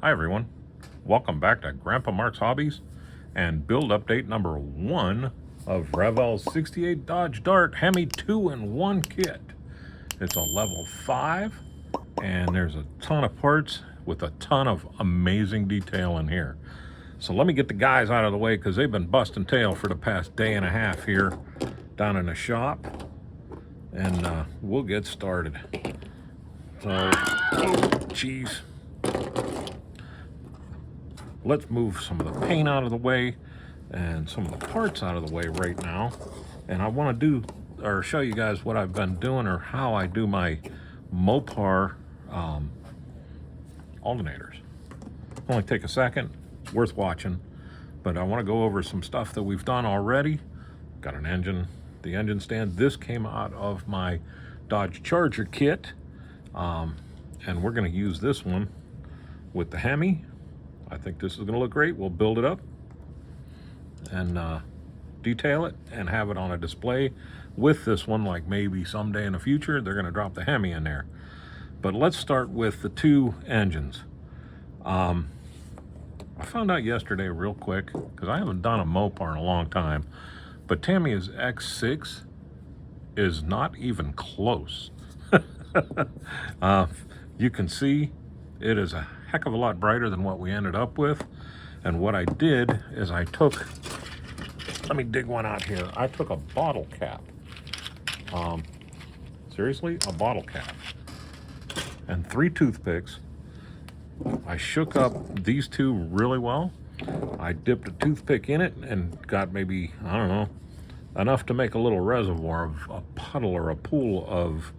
Hi everyone, welcome back to Grandpa Mark's Hobbies and build update number 1 of Revell's 68 Dodge Dart HEMI 2-in-1 kit. It's a level 5 and there's a ton of parts with a ton of amazing detail in here. So let me get the guys out of the way because they've been busting tail for the past day and a half here down in the shop, and we'll get started. So, geez. Let's move some of the paint out of the way and some of the parts out of the way right now. And I want to do or show you guys what I've been doing or how I do my Mopar alternators. Only take a second, worth watching, but I want to go over some stuff that we've done already. Got an engine, the engine stand. This came out of my Dodge Charger kit, and we're going to use this one with the Hemi. I think this is going to look great. We'll build it up and detail it and have it on a display with this one, like maybe someday in the future they're going to drop the Hemi in there. But let's start with the two engines. I found out yesterday real quick, because I haven't done a Mopar in a long time, but Tamiya's X6 is not even close. You can see it is a heck of a lot brighter than what we ended up with. And what I did is I took, let me dig one out here. I took a bottle cap. Seriously, a bottle cap. And 3 toothpicks. I shook up these two really well. I dipped a toothpick in it and got maybe, I don't know, enough to make a little reservoir of a puddle or a pool of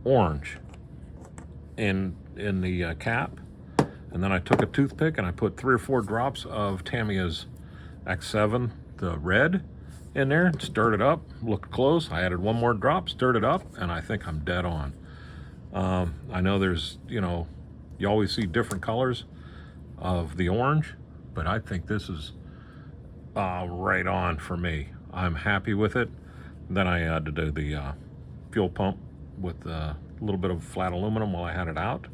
orange in the cap. And then I took a toothpick and I put 3 or 4 drops of Tamiya's X7, the red, in there, stirred it up, looked close. I added 1 more drop, stirred it up, and I think I'm dead on. I know there's, you always see different colors of the orange, but I think this is right on for me. I'm happy with it. Then I had to do the fuel pump with a little bit of flat aluminum while I had it out.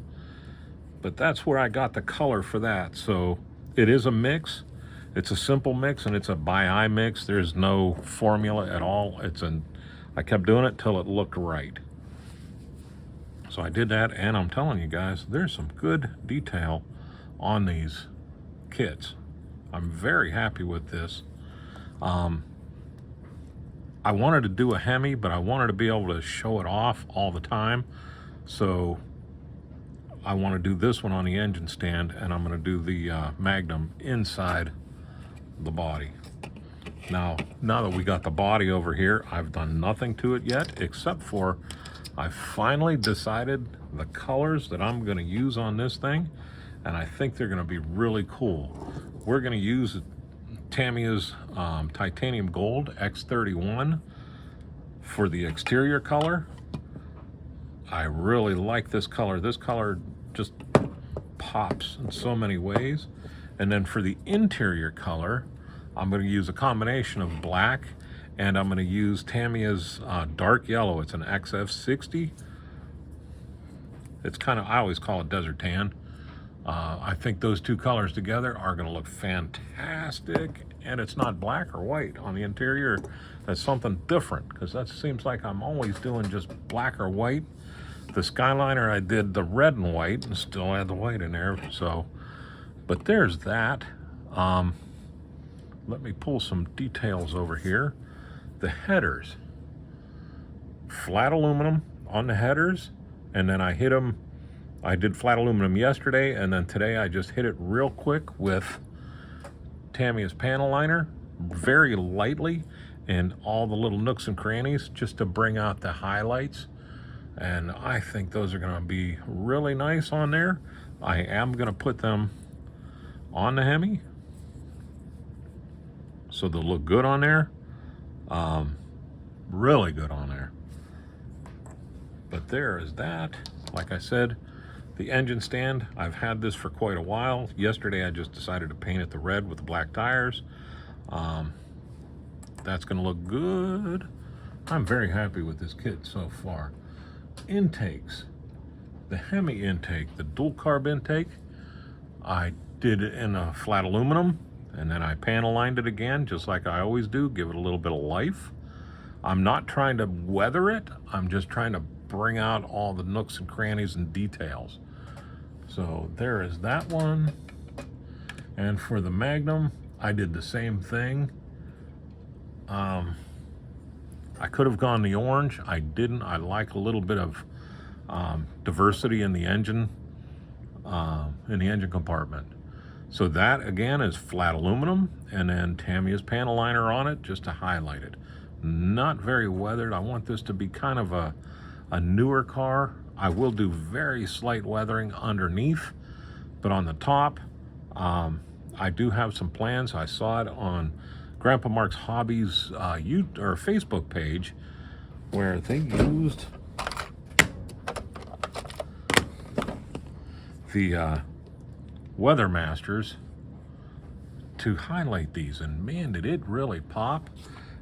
But that's where I got the color for that. So it is a mix. It's a simple mix, and it's a by eye mix. There's no formula at all. I kept doing it till it looked right. So I did that, and I'm telling you guys, there's some good detail on these kits. I'm very happy with this. I wanted to do a Hemi, but I wanted to be able to show it off all the time. So I want to do this one on the engine stand, and I'm going to do the Magnum inside the body. Now that we got the body over here, I've done nothing to it yet, except for I finally decided the colors that I'm going to use on this thing, and I think they're going to be really cool. We're going to use Tamiya's Titanium Gold X31 for the exterior color. I really like this color. This color just pops in so many ways. And then for the interior color, I'm going to use a combination of black, and I'm going to use Tamiya's dark yellow. It's an XF60. It's kind of, I always call it desert tan. I think those two colors together are going to look fantastic, and it's not black or white on the interior. That's something different, because that seems like I'm always doing just black or white. The Skyliner, I did the red and white and still had the white in there. So, but there's that. Let me pull some details over here. The headers, flat aluminum on the headers, and then I hit them. I did flat aluminum yesterday, and then today I just hit it real quick with Tamiya's panel liner, very lightly, in all the little nooks and crannies, just to bring out the highlights. And I think those are going to be really nice on there. I am going to put them on the Hemi, so they'll look good on there. Really good on there. But there is that. Like I said, the engine stand, I've had this for quite a while. Yesterday I just decided to paint it the red with the black tires. That's going to look good. I'm very happy with this kit so far. Intakes, the Hemi intake, the dual carb intake, I did it in a flat aluminum, and then I panel lined it again, just like I always do, give it a little bit of life. I'm not trying to weather it, I'm just trying to bring out all the nooks and crannies and details. So there is that one. And for the Magnum, I did the same thing. I could have gone the orange, I didn't. I like a little bit of diversity in the engine compartment. So that again is flat aluminum, and then Tamiya's panel liner on it just to highlight it. Not very weathered. I want this to be kind of a newer car. I will do very slight weathering underneath, but on the top, I do have some plans. I saw it on Grandpa Mark's Hobbies Facebook page, where they used the Weathermasters to highlight these, and man, did it really pop.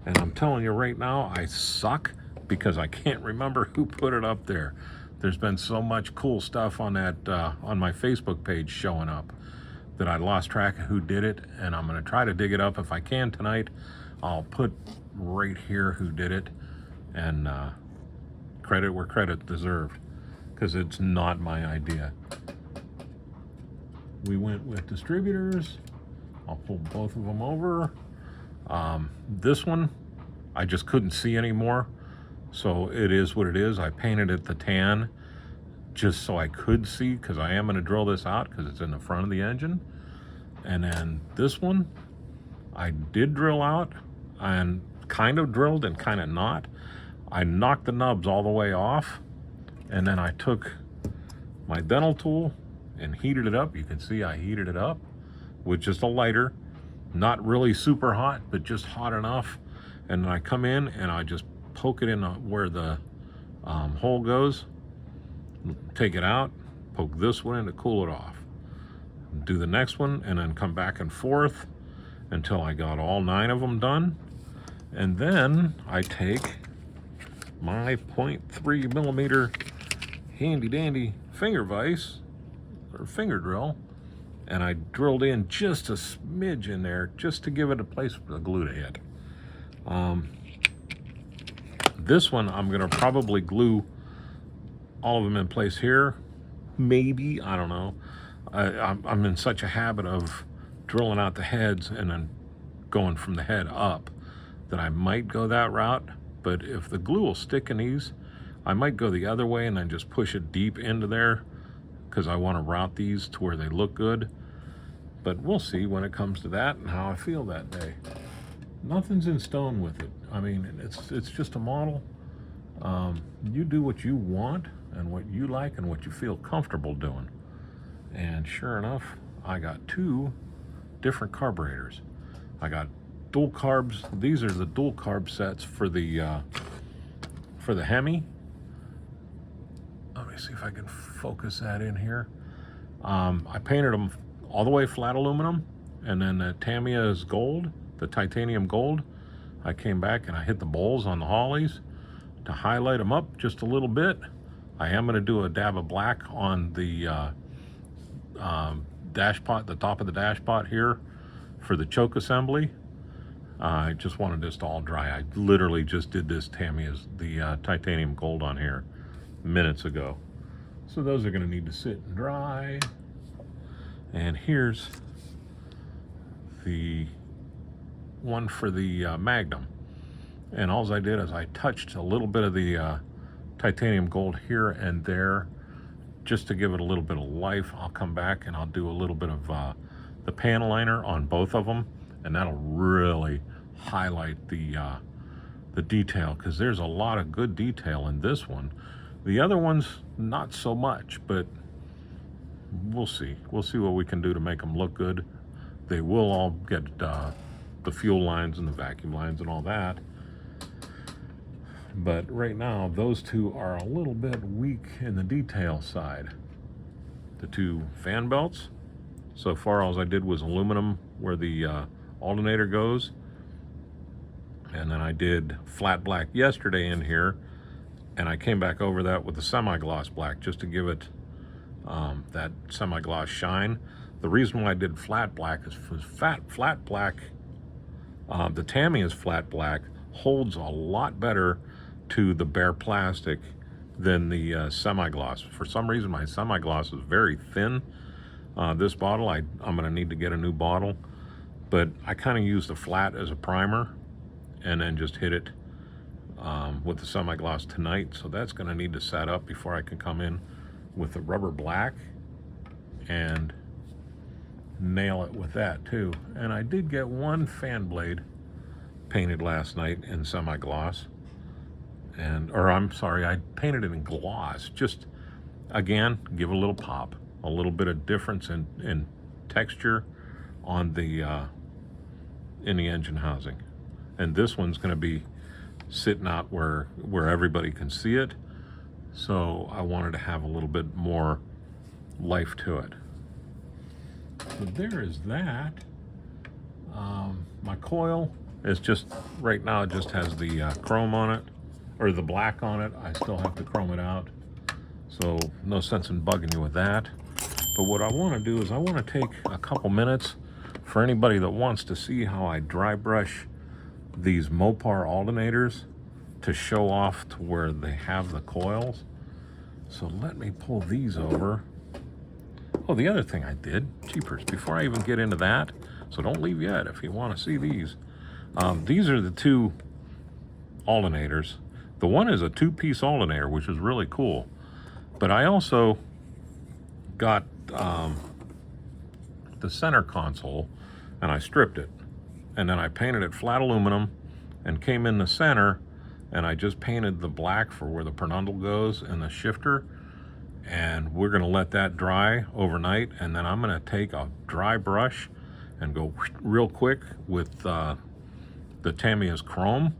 And I'm telling you right now, I suck because I can't remember who put it up there. There's been so much cool stuff on that on my Facebook page showing up that I lost track of who did it, and I'm going to try to dig it up if I can tonight. I'll put right here who did it, and credit where credit deserved, because it's not my idea. We went with distributors. I'll pull both of them over. This one, I just couldn't see anymore, so it is what it is. I painted it the tan just so I could see, because I am going to drill this out because it's in the front of the engine. And then this one, I did drill out, and kind of drilled and kind of not. I knocked the nubs all the way off, and then I took my dental tool and heated it up. You can see I heated it up with just a lighter, not really super hot, but just hot enough. And then I come in and I just poke it in where the hole goes, take it out, poke this one in to cool it off, do the next one, and then come back and forth until I got all 9 of them done. And then I take my 0.3 millimeter handy dandy finger vise or finger drill, and I drilled in just a smidge in there just to give it a place for the glue to hit. This one I'm gonna probably glue all of them in place here, maybe, I don't know. I'm in such a habit of drilling out the heads and then going from the head up that I might go that route. But if the glue will stick in these, I might go the other way and then just push it deep into there, because I want to route these to where they look good. But we'll see when it comes to that and how I feel that day. Nothing's in stone with it. I mean, it's just a model. You do what you want and what you like and what you feel comfortable doing. And sure enough, I got 2 different carburetors. I got dual carbs. These are the dual carb sets for the Hemi. Let me see if I can focus that in here. I painted them all the way flat aluminum, and then the Tamiya is gold, the titanium gold. I came back and I hit the bowls on the Hollies to highlight them up just a little bit. I am going to do a dab of black on the dash pot, the top of the dash pot here for the choke assembly. I just wanted this to all dry. I literally just did this Tamiya's, the titanium gold on here minutes ago. So those are going to need to sit and dry. And here's the one for the Magnum. And all I did is I touched a little bit of the titanium gold here and there just to give it a little bit of life. I'll come back and I'll do a little bit of the panel liner on both of them, and that'll really highlight the detail, because there's a lot of good detail in this one. The other ones, not so much, but we'll see. We'll see what we can do to make them look good. They will all get the fuel lines and the vacuum lines and all that. But right now, those 2 are a little bit weak in the detail side. The 2 fan belts, so far all I did was aluminum where the alternator goes. And then I did flat black yesterday in here, and I came back over that with the semi-gloss black just to give it that semi-gloss shine. The reason why I did flat black is because flat black, the Tamiya's flat black holds a lot better to the bare plastic than the semi-gloss. For some reason, my semi-gloss is very thin. This bottle, I'm going to need to get a new bottle, but I kind of use the flat as a primer and then just hit it with the semi-gloss tonight. So that's going to need to set up before I can come in with the rubber black and nail it with that too. And I did get one fan blade painted last night in semi-gloss, or I'm sorry, I painted it in gloss. Just again, give a little pop, a little bit of difference in texture on the in the engine housing. And this one's going to be sitting out where everybody can see it, so I wanted to have a little bit more life to it. So there is that. My coil is just, right now it just has the chrome on it, or the black on it. I still have to chrome it out, so no sense in bugging you with that. But what I want to do is I want to take a couple minutes for anybody that wants to see how I dry brush these Mopar alternators to show off to where they have the coils. So let me pull these over. Oh, the other thing I did, jeepers, before I even get into that, so don't leave yet if you want to see these. These are the two alternators. The one is a two-piece alternator, which is really cool. But I also got the center console, and I stripped it. And then I painted it flat aluminum and came in the center, and I just painted the black for where the pernundle goes and the shifter. And we're going to let that dry overnight, and then I'm going to take a dry brush and go real quick with the Tamiya's chrome,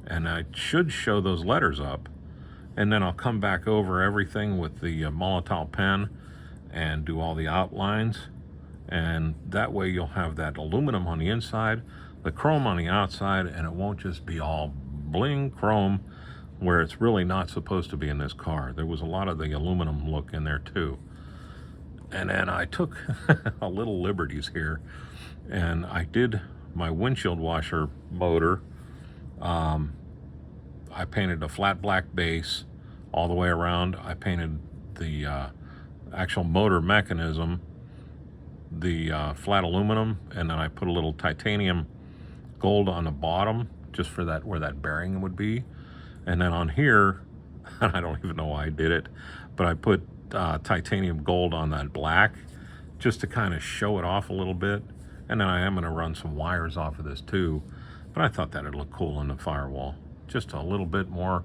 and I should show those letters up. And then I'll come back over everything with the Molotow pen and do all the outlines, and that way you'll have that aluminum on the inside, the chrome on the outside, and it won't just be all bling chrome where it's really not supposed to be in this car. There was a lot of the aluminum look in there too. And then I took a little liberties here, and I did my windshield washer motor. I painted a flat black base all the way around. I painted the actual motor mechanism, the flat aluminum, and then I put a little titanium gold on the bottom just for that, where that bearing would be. And then on here, I don't even know why I did it, but I put titanium gold on that black just to kind of show it off a little bit. And then I am going to run some wires off of this too, but I thought that'd look cool on the firewall. Just a little bit more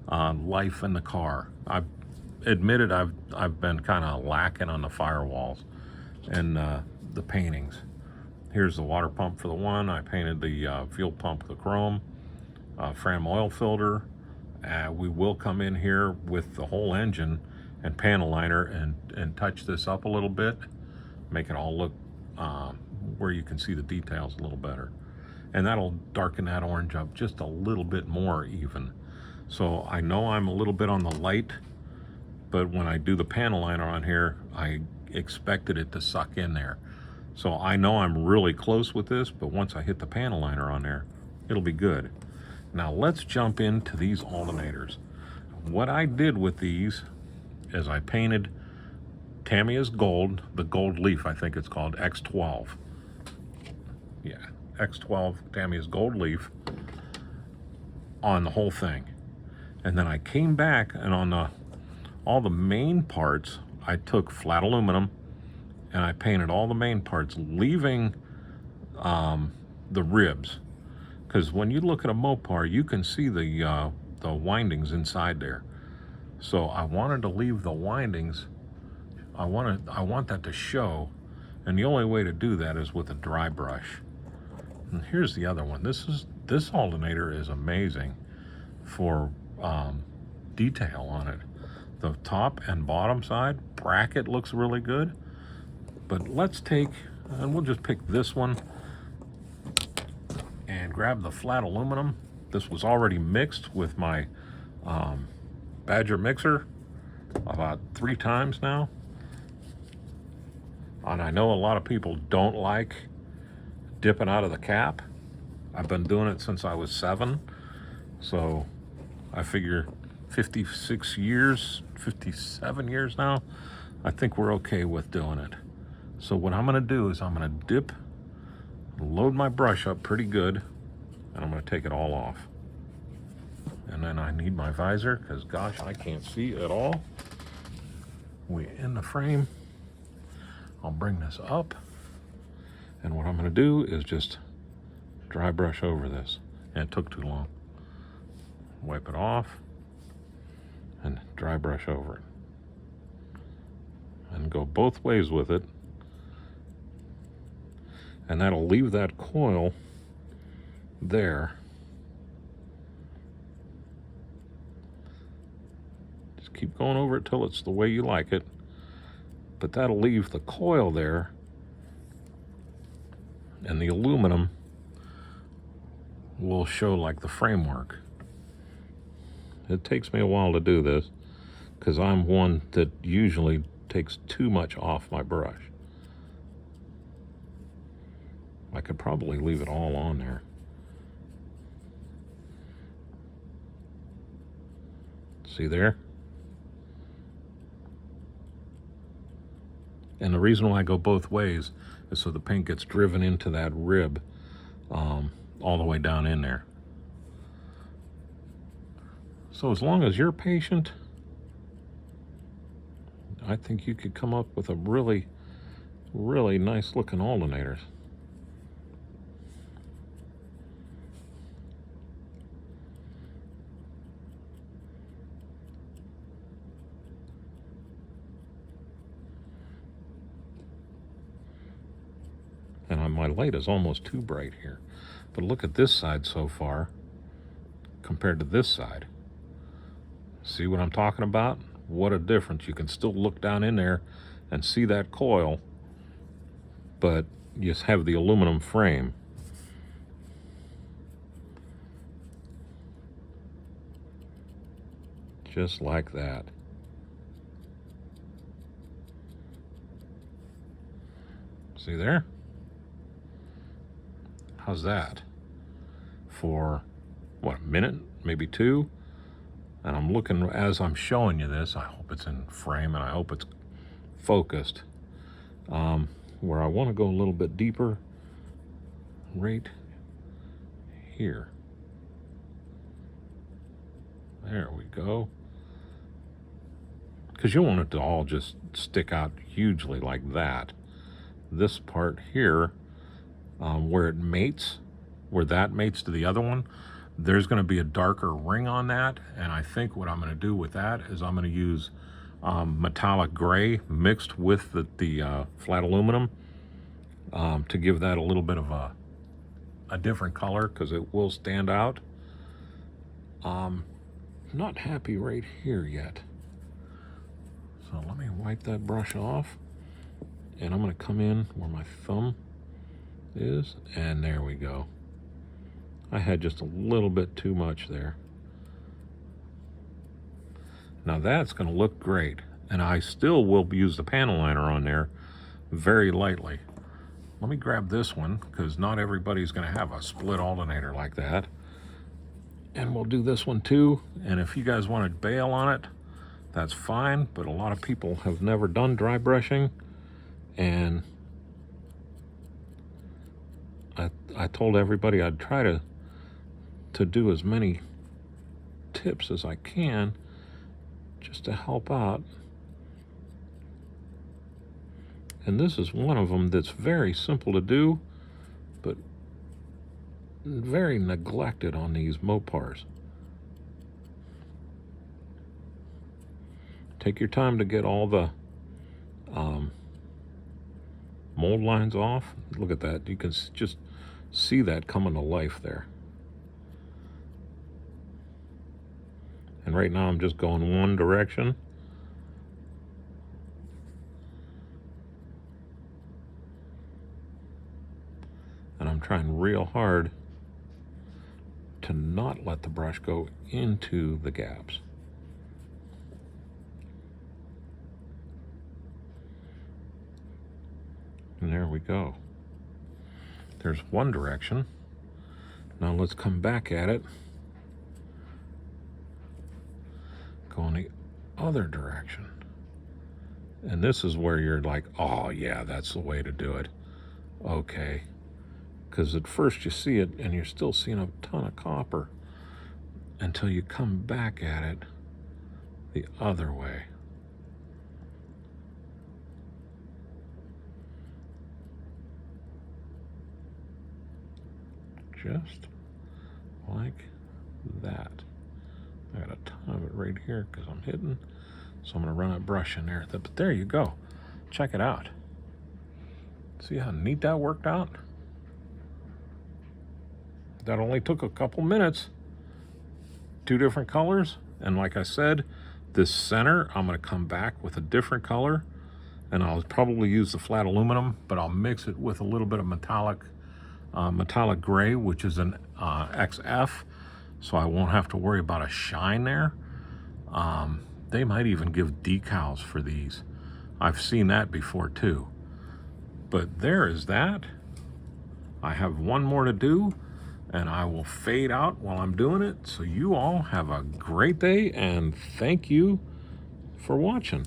life in the car. I've admitted I've been kind of lacking on the firewalls and the paintings. Here's the water pump for the one. I painted the fuel pump with the chrome, Fram oil filter. We will come in here with the whole engine and panel liner and touch this up a little bit, make it all look where you can see the details a little better. And that'll darken that orange up just a little bit more even. So I know I'm a little bit on the light, but when I do the panel liner on here, I expected it to suck in there. So I know I'm really close with this, but once I hit the panel liner on there, it'll be good. Now let's jump into these alternators. What I did with these is I painted Tamiya's gold, the gold leaf, I think it's called, X12. Yeah, X12 Tamiya's gold leaf on the whole thing. And then I came back, and on all the main parts, I took flat aluminum and I painted all the main parts, leaving the ribs. Because when you look at a Mopar, you can see the windings inside there. So I wanted to leave the windings. I want that to show, and the only way to do that is with a dry brush. And here's the other one. This alternator is amazing for detail on it. The top and bottom side bracket looks really good. But let's take, and we'll just pick this one and grab the flat aluminum. This was already mixed with my Badger mixer about 3 times now. And I know a lot of people don't like dipping out of the cap. I've been doing it since I was 7. So I figure 56 years, 57 years now, I think we're okay with doing it. So what I'm gonna do is I'm gonna dip, load my brush up pretty good, and I'm gonna take it all off. And then I need my visor, because gosh, I can't see at all. We in the frame. I'll bring this up, and what I'm gonna do is just dry brush over this. And it took too long. Wipe it off, and dry brush over it. And go both ways with it. And that'll leave that coil there. Just keep going over it till it's the way you like it. But that'll leave the coil there, and the aluminum will show like the framework. It takes me a while to do this because I'm one that usually takes too much off my brush. I could probably leave it all on there. See there? And the reason why I go both ways is so the paint gets driven into that rib all the way down in there. So as long as you're patient, I think you could come up with a really, really nice looking alternators. And my light is almost too bright here. But look at this side so far compared to this side. See what I'm talking about? What a difference. You can still look down in there and see that coil, but you just have the aluminum frame. Just like that. See there? How's that? For what, a minute, maybe 2? And I'm looking, as I'm showing you this, I hope it's in frame and I hope it's focused. Where I want to go a little bit deeper, right here. There we go. Because you want it to all just stick out hugely like that. This part here, where it mates, where that mates to the other one, there's going to be a darker ring on that, and I think what I'm going to do with that is I'm going to use metallic gray mixed with the flat aluminum to give that a little bit of a different color, because it will stand out. Not happy right here yet, so let me wipe that brush off, and I'm going to come in where my thumb is, and there we go. I had just a little bit too much there. Now that's going to look great, and I still will use the panel liner on there very lightly. Let me grab this one, because not everybody's going to have a split alternator like that. And we'll do this one too, and if you guys want to bail on it, that's fine, but a lot of people have never done dry brushing, and I told everybody I'd try to do as many tips as I can just to help out. And this is one of them that's very simple to do, but very neglected on these Mopars. Take your time to get all the mold lines off. Look at that. You can just see that coming to life there. And right now I'm just going one direction. And I'm trying real hard to not let the brush go into the gaps. And there we go. There's one direction. Now let's come back at it. Go in the other direction. And this is where you're like, oh yeah, that's the way to do it. Okay. Because at first you see it and you're still seeing a ton of copper until you come back at it the other way. Just like that. I got a ton of it right here because I'm hidden. So I'm going to run a brush in there. But there you go. Check it out. See how neat that worked out? That only took a couple minutes. 2 different colors. And like I said, this center, I'm going to come back with a different color. And I'll probably use the flat aluminum, but I'll mix it with a little bit of metallic gray, which is an XF. So I won't have to worry about a shine there. They might even give decals for these. I've seen that before too. But there is that. I have one more to do, and I will fade out while I'm doing it. So you all have a great day, and thank you for watching.